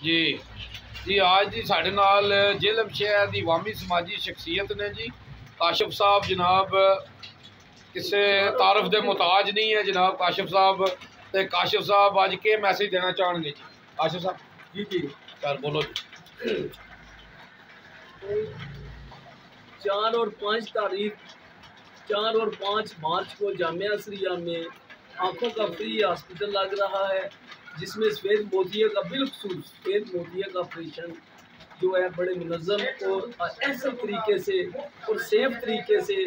जी जी आज जी साढ़े नाल झेलम शहर की वामी समाजी शख्सियत ने जी काशिफ साहब जनाब किसी तारफ के मुताज नहीं है जनाब काशिफ साहब। तो काशिफ साहब अज के मैसेज देना चाहेंगे जी काशिफ साहब। जी जी सर बोलो जी। 4 और 5 तारीख 4 और 5 मार्च को जामिया असरिया में आंखों का फ्री हॉस्पिटल लग रहा है, जिसमें सफ़ेद मोतिया का बिलखसूस सफ़ेद मोतिया का ऑपरेशन जो है बड़े मुनज़्ज़म और अहसन तरीके से और सेफ तरीके से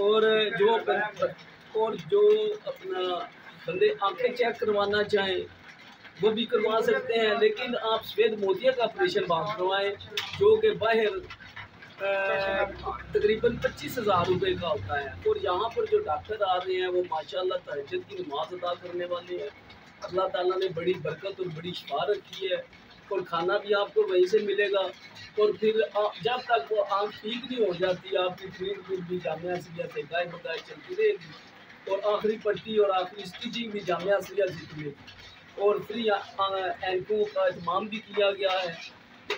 और जो अपना बंदे आंखें चेक करवाना चाहें वो भी करवा सकते हैं, लेकिन आप सफ़ेद मोतिया का ऑपरेशन बात करवाएँ जो कि बाहर तकरीबन 25,000 रुपये का होता है। और यहाँ पर जो डॉक्टर आ रहे हैं वो माशाल्लाह तहज्जुद की नमाज अदा करने वाले हैं। अल्लाह ताला ने बड़ी बरकत और बड़ी शिफा रखी है और खाना भी आपको वहीं से मिलेगा। और फिर जब तक वो आँख ठीक नहीं हो जाती आपकी ट्रीटमेंट भी जामिया असरिया से गाय बगाए चलती रहेगी और आखिरी पट्टी और आखिरी स्टिचिंग भी जामिया असरिया से मिलेगी और फ्री एंकों का इत्माम भी किया गया है। तो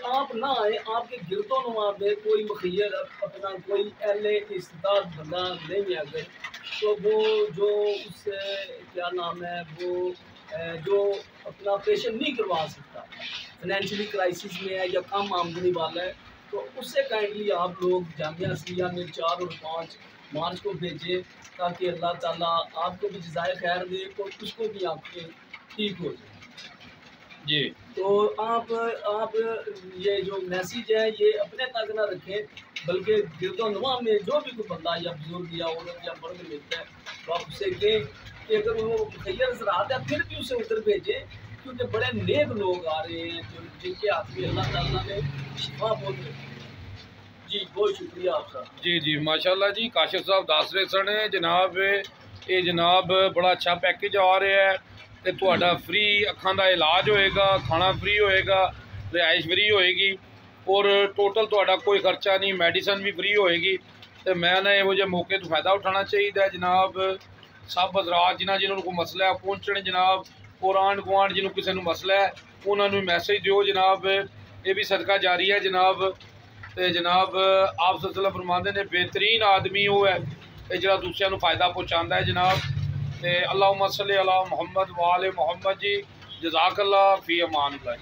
आप ना आए, आपके गिरदो नुमा में कोई मुखैर अपना कोई एले इस्ताद बंदा नहीं आ गए तो वो जो उससे क्या नाम है वो जो अपना ऑपरेशन नहीं करवा सकता, फाइनेंशियली क्राइसिस में है या कम आमदनी वाला है, तो उससे काइंडली आप लोग जामिया असरिया में 4 और 5 मार्च को भेजें ताकि अल्लाह ताला आपको भी जज़ाए खैर दे और उसको भी आपके ठीक हो जाए जी। तो आप ये जो मैसेज है ये अपने तक ना रखें, बल्कि गिरदोनवा में जो भी कोई बंदा या बुजुर्ग या औरत या मर्द मिलता है तो आप उससे कहें कि अगर वो मुखैर ज़राअत है फिर भी उसे उधर भेजें, क्योंकि बड़े नेक लोग आ रहे हैं जो जिनके हाथ में अल्लाह ताला ने शिफा बहुत रखी है। जी बहुत शुक्रिया आपका। जी जी माशाल्लाह जी काशिफ साहब दस रहे सन जनाब ये जनाब बड़ा अच्छा पैकेज आ रहा है तो तुहाडा फ्री अखां का इलाज होएगा, खाना फ्री होएगा, रिहाइश फ्री होएगी और टोटल तुहाडा कोई खर्चा नहीं, मेडिसन भी फ्री होएगी। तो मैं ना इहो जे मौके तो फायदा उठाना चाहिए जनाब। सब हजरात जिन्होंने कोई मसला है पहुँचने जनाब और आंढ गुआढ़ जिन्होंने किसी को मसला है उन्होंने मैसेज दिओ जनाब। ये भी सदका जारी है जनाब। तो जनाब आप सल्लल्लाहु फरमाते ने बेहतरीन आदमी वो है जो दूसरों को फायदा पहुँचाता है जनाब। तो अल्लाहुम्मा सल्ली अला मुहम्मद व आले मुहम्मद जी। जज़ाकल्लाह फ़ी अमान अल्लाह।